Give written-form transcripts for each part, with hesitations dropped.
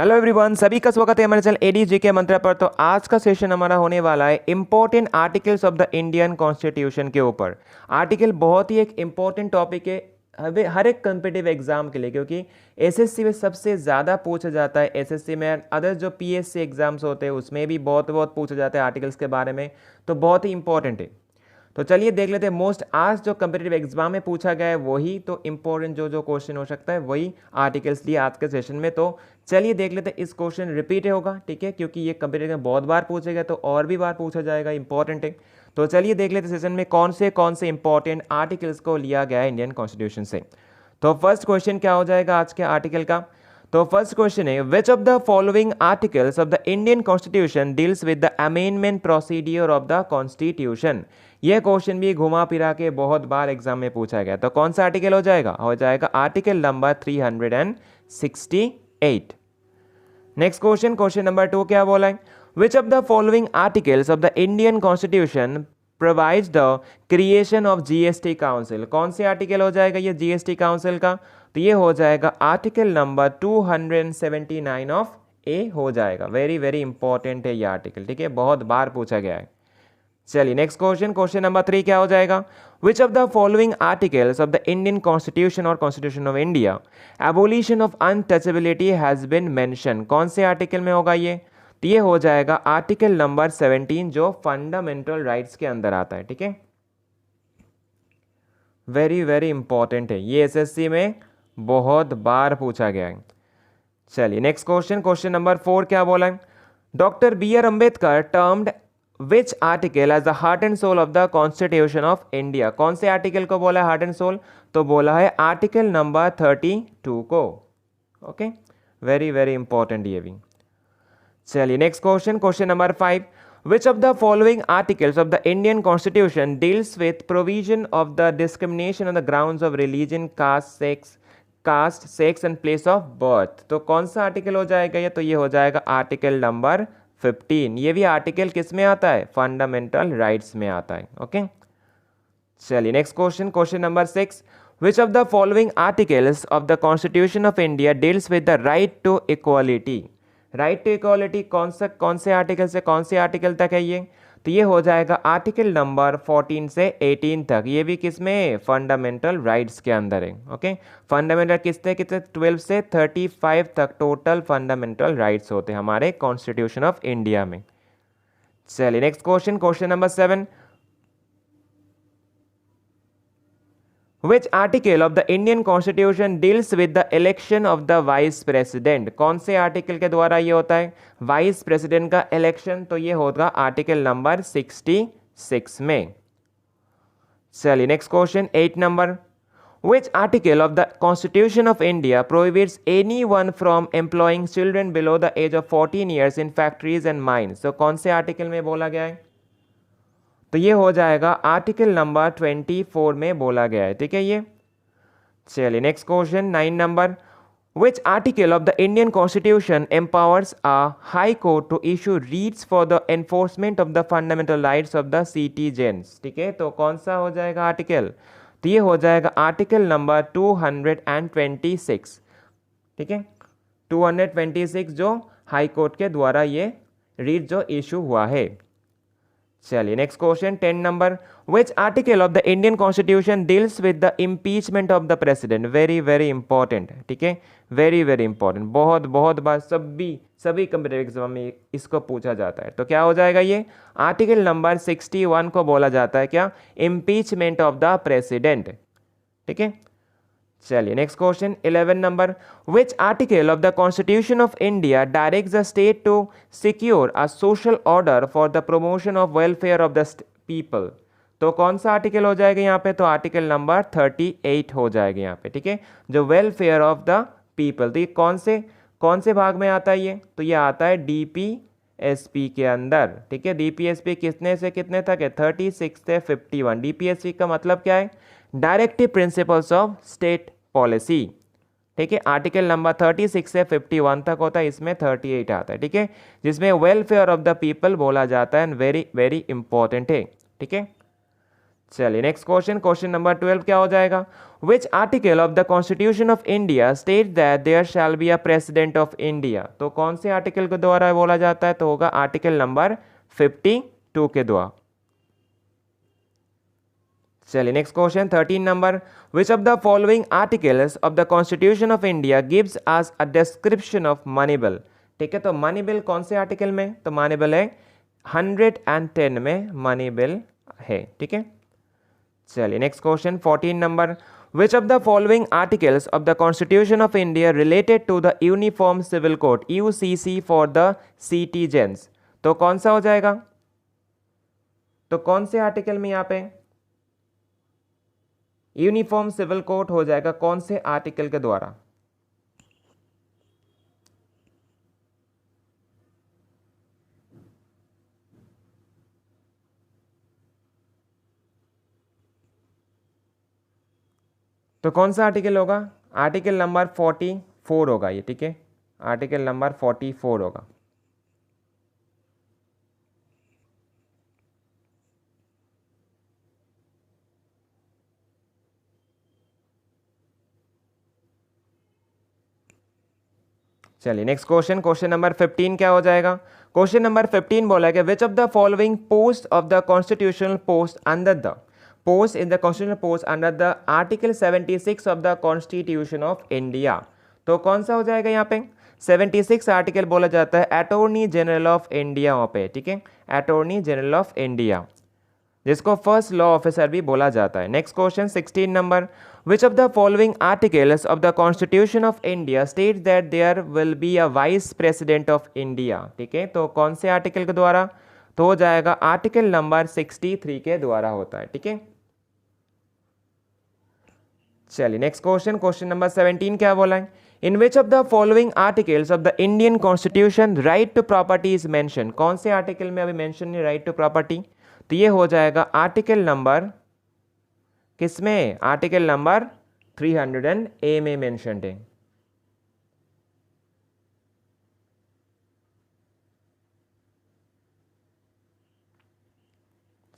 Hello everyone, सभी का स्वागत है हमारे चैनल एडीजी के मंत्र पर। तो आज का सेशन हमारा होने वाला है important articles of the Indian constitution के ऊपर। आर्टिकल बहुत ही एक इंपॉर्टेंट टॉपिक है हर एक कम्पिटिटिव एग्जाम के लिए, क्योंकि एसएससी में सबसे ज़्यादा पूछा जाता है। एसएससी में अदर जो पीएससी एग्जाम्स होते हैं उसमें भी बहुत पूछा जाता है आर्टिकल्स के बारे में, तो बहुत ही इंपॉर्टेंट है। तो चलिए देख लेते हैं मोस्ट आज जो कम्पिटिटिव एग्जाम में पूछा गया है वही, तो इंपॉर्टेंट जो क्वेश्चन हो सकता है वही आर्टिकल्स लिए आज के सेशन में। तो चलिए देख लेते हैं, इस क्वेश्चन रिपीट होगा, ठीक है, क्योंकि ये कम्पिटिटिव में बहुत बार पूछा गया तो और भी बार पूछा जाएगा, इंपॉर्टेंट है। तो चलिए देख लेते हैं सेशन में कौन से इंपॉर्टेंट आर्टिकल्स को लिया गया है इंडियन कॉन्स्टिट्यूशन से। तो फर्स्ट क्वेश्चन क्या हो जाएगा आज के आर्टिकल का। तो फर्स्ट क्वेश्चन है, which of the following articles of the Indian constitution deals with the amendment procedure of the constitution. यह क्वेश्चन भी घुमा फिरा के बहुत बार एग्जाम में पूछा गया। तो कौन सा आर्टिकल हो जाएगा article number 368। Next question number 2 क्या बोला है, which of the following articles of the Indian constitution provides the creation of GST council. कौन से आर्टिकल हो जाएगा ये जीएसटी काउंसिल का, तो ये हो जाएगा आर्टिकल नंबर 279 ऑफ ए हो जाएगा। वेरी इंपॉर्टेंट है ये आर्टिकल, ठीक है, बहुत बार पूछा गया है। चलिए नेक्स्ट क्वेश्चन नंबर 3 क्या हो जाएगा, which of the following articles of the Indian constitution और constitution of India abolition of untouchability has been mention. कौन से आर्टिकल में होगा ये, तो ये हो जाएगा आर्टिकल नंबर 17 जो फंडामेंटल राइट्स के अंदर आता है, ठीक है। वेरी इंपॉर्टेंट है ये, एसएससी में बहुत बार पूछा गया है। चलिए नेक्स्ट क्वेश्चन नंबर 4 क्या बोला है, doctor B R Ambedkar termed which article as the heart and soul of the constitution of India. कौन से आर्टिकल को बोला है हार्ट एंड सोल, तो बोला है आर्टिकल नंबर 32 को। ओके, वेरी इंपॉर्टेंट ये भी। चलिए next question number 5, which of the following articles of the Indian Constitution deals with provision of the discrimination on the grounds of religion, caste, sex and place of birth। तो कौन सा article हो जाएगा ये, तो ये हो जाएगा आर्टिकल नंबर 15। ये भी आर्टिकल किस में आता है, फंडामेंटल राइट्स में आता है। ओके, चलिए next question number 6, which of the following articles of the Constitution of India deals with the right to equality। Right to equality कौन से आर्टिकल से कौन से आर्टिकल तक है ये, तो ये हो जाएगा आर्टिकल नंबर 14 से 18 तक। ये भी किसमें, फंडामेंटल राइट्स के अंदर है। ओके, फंडामेंटल कितने 12 से 35 तक टोटल फंडामेंटल राइट्स होते हैं हमारे कॉन्स्टिट्यूशन ऑफ इंडिया में। चलिए next question number 7, Which article of the Indian Constitution deals with the election of the vice president। कौन से आर्टिकल के द्वारा ये होता है वाइस प्रेसिडेंट का इलेक्शन, तो ये होगा आर्टिकल नंबर 66 में। चलिए next question 8 number, Which article of the Constitution of India prohibits anyone from employing children below the age of 14 years in factories and mines। तो कौन से आर्टिकल में बोला गया है, तो ये हो जाएगा आर्टिकल नंबर 24 में बोला गया है, ठीक है ये। चलिए next question 9 number, which article of the Indian constitution empowers a high court to issue writs for the enforcement of the fundamental rights of the citizens. ठीक है, तो कौन सा हो जाएगा आर्टिकल, तो ये हो जाएगा आर्टिकल नंबर 226, ठीक है, 226 जो हाई कोर्ट के द्वारा ये रीट जो इशू हुआ है। चलिए next question 10 number, which article of the Indian constitution deals with the impeachment of the president. Very important, ठीक है, वेरी इंपॉर्टेंट, बहुत बार सभी कम्पिटिटिव एग्जाम में इसको पूछा जाता है। तो क्या हो जाएगा ये, आर्टिकल नंबर 61 को बोला जाता है क्या, इम्पीचमेंट ऑफ द प्रेसिडेंट, ठीक है। चलिए next question 11 number, which article of the constitution of India directs the state to secure a social order for the promotion of welfare of the people. तो कौन सा आर्टिकल हो जाएगा यहाँ पे, तो आर्टिकल नंबर 38 हो जाएगा यहाँ पे, ठीक है, जो वेलफेयर ऑफ द पीपल। तो ये कौन से भाग में आता है ये, तो ये आता है डीपीएसपी के अंदर, ठीक है। डीपीएसपी कितने से कितने तक है, 36 से 51। डीपीएसपी का मतलब क्या है, directive principles of state policy, ठीक है। आर्टिकल नंबर 36 से 51 तक होता है, इसमें 38 आता है, ठीक है, जिसमें वेलफेयर ऑफ द पीपल बोला जाता है। वेरी इंपॉर्टेंट है, ठीक है। चलिए नेक्स्ट क्वेश्चन, क्वेश्चन नंबर 12 क्या हो जाएगा? Which article of the constitution of India state that there shall be a president of India? तो कौन से आर्टिकल के द्वारा बोला जाता है? तो होगा आर्टिकल नंबर 52 के द्वारा। चलिए next question 13 number, which of the following articles of the constitution of India gives us a description of money bill? ठीक है, तो मनी बिल कौन से आर्टिकल में? तो मनी बिल है 110 में मनी बिल है। ठीक है, चलिए next question 14 number, which of the following articles of the constitution of India related to the uniform civil code UCC for the citizens? तो कौन सा हो जाएगा? तो कौन से आर्टिकल में यहाँ पे यूनिफॉर्म सिविल कोड हो जाएगा? कौन से आर्टिकल के द्वारा? तो कौन सा आर्टिकल होगा? आर्टिकल नंबर 44 होगा ये। ठीक है, आर्टिकल नंबर 44 होगा। चलिए नेक्स्ट क्वेश्चन, क्वेश्चन नंबर 15 क्या हो जाएगा? क्वेश्चन नंबर 15 बोला है कि विच of the following post of the constitutional post under the post in the constitutional post under the article 76 of the constitution of India? तो कौन सा हो जाएगा यहाँ पे? 76 आर्टिकल बोला जाता है अटॉर्नी जनरल ऑफ इंडिया वहाँ पे। ठीक है, अटॉर्नी जनरल ऑफ इंडिया, जिसको फर्स्ट लॉ ऑफिसर भी बोला जाता है। Next question 16 number, which of the following articles of the constitution of India state that there will be a vice president of India? ठीक है, तो कौन से आर्टिकल के द्वारा? तो हो जाएगा आर्टिकल नंबर 63 के द्वारा होता है। ठीक है, चलिए नेक्स्ट क्वेश्चन, क्वेश्चन नंबर 17 क्या बोला है? In which of the following articles of the Indian constitution right to property is mention? कौन से आर्टिकल में अभी मेंशन नहीं राइट टू प्रॉपर्टी? तो ये हो जाएगा आर्टिकल नंबर किसमें? आर्टिकल नंबर 300A में मेंशन्ड है।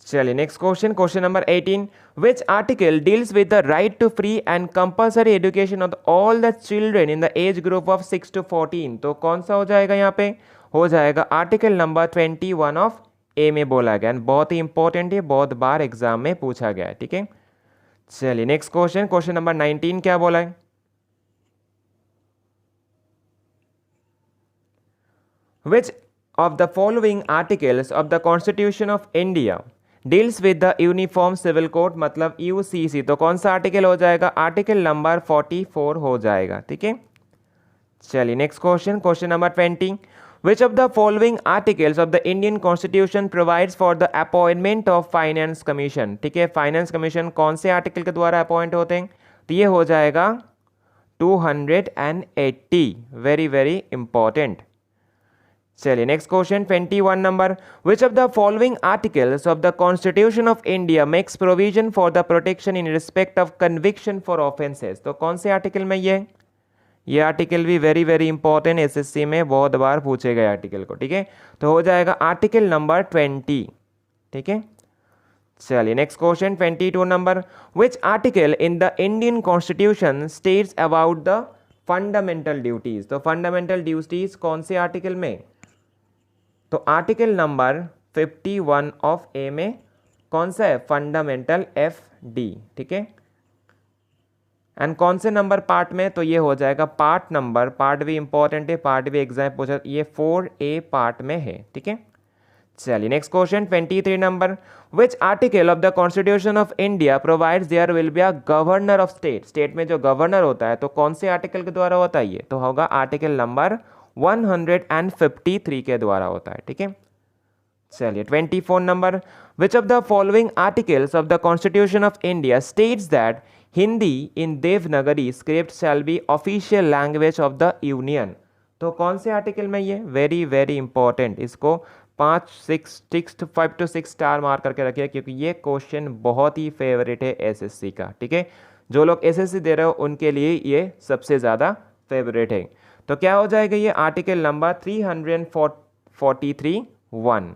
चलिए next question, question number 18, which article deals with the right to free and compulsory education of all the children in the age group of 6 to 14? तो कौन सा हो जाएगा यहाँ पे? हो जाएगा आर्टिकल नंबर 21 ऑफ ए में बोला गया। बहुत ही इंपॉर्टेंट है, बहुत बार एग्जाम में पूछा गया है। ठीक है, चलिए नेक्स्ट क्वेश्चन, क्वेश्चन नंबर 19 क्या बोला है? Which of the following articles of the constitution of India deals with the uniform civil code, मतलब यूसीसी? तो कौन सा आर्टिकल हो जाएगा? आर्टिकल नंबर 44 हो जाएगा। ठीक है, चलिए next question, question number 20, which of the following articles of the Indian constitution provides for the appointment of finance commission? ठीक है, फाइनेंस कमीशन कौन से आर्टिकल के द्वारा अपॉइंट होते हैं? तो ये हो जाएगा 280। Very very important. चलिए next question 21 number, which of the following articles of the constitution of India makes provision for the protection in respect of conviction for offences? तो कौन से आर्टिकल में ये आर्टिकल भी वेरी वेरी इंपॉर्टेंट, एसएससी में बहुत बार पूछे गए आर्टिकल को। ठीक है, तो हो जाएगा आर्टिकल नंबर 20। ठीक है, चलिए next question 22 number, which article in the Indian constitution states about the fundamental duties? तो फंडामेंटल ड्यूटीज कौन से आर्टिकल में? तो आर्टिकल नंबर 51 ऑफ ए में कौन सा है? Fundamental FD। ठीक है, एंड कौन से नंबर पार्ट में? तो ये हो जाएगा पार्ट नंबर, पार्ट भी इंपॉर्टेंट है, पार्ट भी एग्जाम पूछा, ये 4A पार्ट में है। ठीक है, चलिए next question 23 number, which article of the constitution of India provides there will be a governor of state? State में जो गवर्नर होता है तो कौन से आर्टिकल के द्वारा होता है ये? तो होगा आर्टिकल नंबर 153 के द्वारा होता है। ठीक है, चलिए 24 number, which of the following articles of the constitution of India states that Hindi in Devanagari script shall be official language of the union? तो कौन से आर्टिकल में ये? वेरी वेरी इंपॉर्टेंट, इसको 5 to 6 स्टार मार्क करके रखिए, क्योंकि ये क्वेश्चन बहुत ही फेवरेट है एसएससी का। ठीक है, जो लोग एसएससी दे रहे हो उनके लिए ये सबसे ज़्यादा फेवरेट है। तो क्या हो जाएगा ये? Article number 343(1).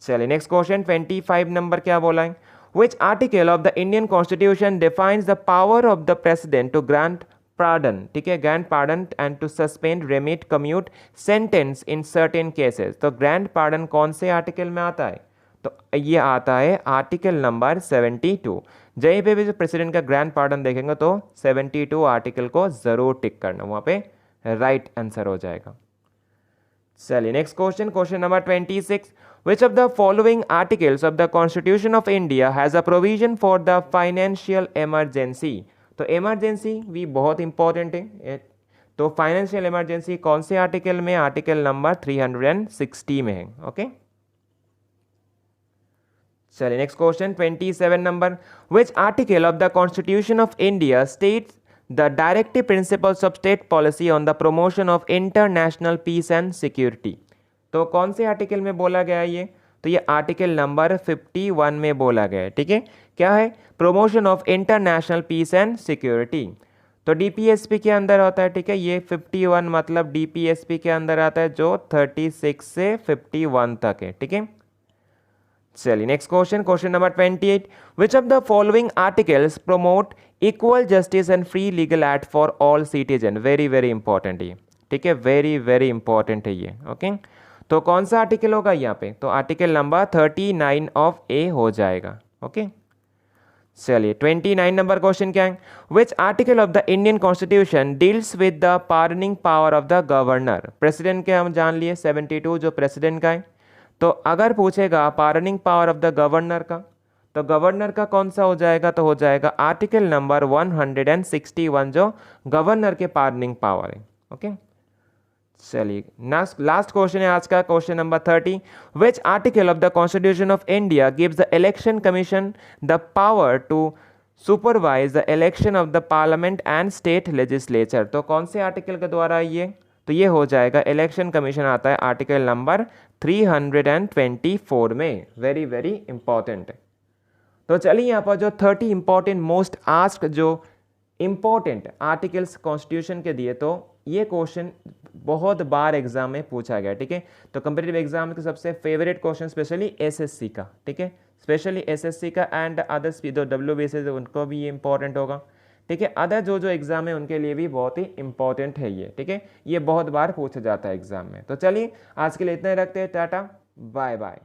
चलिए नेक्स्ट क्वेश्चन 25 नंबर क्या बोला है? Which article of the Indian constitution defines the power of the president to grant pardon, ठीक है, grant pardon and to suspend, remit, commute sentence in certain cases. तो grant pardon कौन से article में आता है? तो ये आता है आर्टिकल नंबर 72। जहीं पे भी जो प्रेसिडेंट का ग्रांट पार्डन देखेंगे तो 72 आर्टिकल को जरूर टिक करना, वहां पे राइट आंसर हो जाएगा। चलिए next question, question number 26, which of the following articles of the Constitution of India has a provision for the financial emergency? तो इमरजेंसी भी बहुत इंपॉर्टेंट है, तो फाइनेंशियल इमरजेंसी कौन से आर्टिकल में? आर्टिकल नंबर 360 में है। ओके चलिए next question 27 number, which article of the constitution of India states the directive principles of state policy on the promotion of international peace and security? तो कौन से article में बोला गया है ये? तो ये आर्टिकल नंबर 51 में बोला गया है, ठीक है। क्या है? Promotion of international peace and security. तो डीपीएसपी के अंदर होता है, ठीक है, ये 51 मतलब डीपीएसपी के अंदर आता है जो 36 से 51 तक है, ठीक है। चलिए next question, question number 28, which of the following articles promote equal justice and free legal act for all citizen? Very very important ये, ठीक है, वेरी वेरी इंपॉर्टेंट है ये। ओके तो कौन सा आर्टिकल होगा यहाँ पे? तो आर्टिकल नंबर 39 ऑफ ए हो जाएगा। ओके चलिए 29 नंबर क्वेश्चन क्या है? Which article of the Indian constitution deals with the pardoning power of the governor? President के हम जान लिए 72 जो प्रेसिडेंट का है, तो अगर पूछेगा pardoning power of the governor का, तो गवर्नर का कौन सा हो जाएगा? तो हो जाएगा आर्टिकल नंबर 161 जो गवर्नर के पार्डनिंग पावर है। ओके चलिए लास्ट क्वेश्चन है आज का, question number 30, which article of the constitution of India gives the election commission the power to supervise the election of the parliament and state legislature? तो कौन से article के द्वारा ये? तो ये हो जाएगा इलेक्शन कमीशन आता है आर्टिकल नंबर 324 में। Very very important. तो चलिए यहाँ पर जो 30 इंपॉर्टेंट मोस्ट आस्क्ड जो इंपॉर्टेंट आर्टिकल्स कॉन्स्टिट्यूशन के दिए, तो ये क्वेश्चन बहुत बार एग्जाम में पूछा गया, ठीक है। तो कंपेटिटिव एग्जाम के सबसे फेवरेट क्वेश्चन स्पेशली एसएससी का, ठीक है, स्पेशली एसएससी का एंड अदर्स भी जो डब्ल्यूबीएससी उनको भी ये इंपॉर्टेंट होगा, ठीक है। अदर जो एग्जाम है उनके लिए भी बहुत ही इंपॉर्टेंट है ये, ठीक है, ये बहुत बार पूछा जाता है एग्जाम में। तो चलिए आज के लिए इतना ही रखते हैं, टाटा बाय बाय।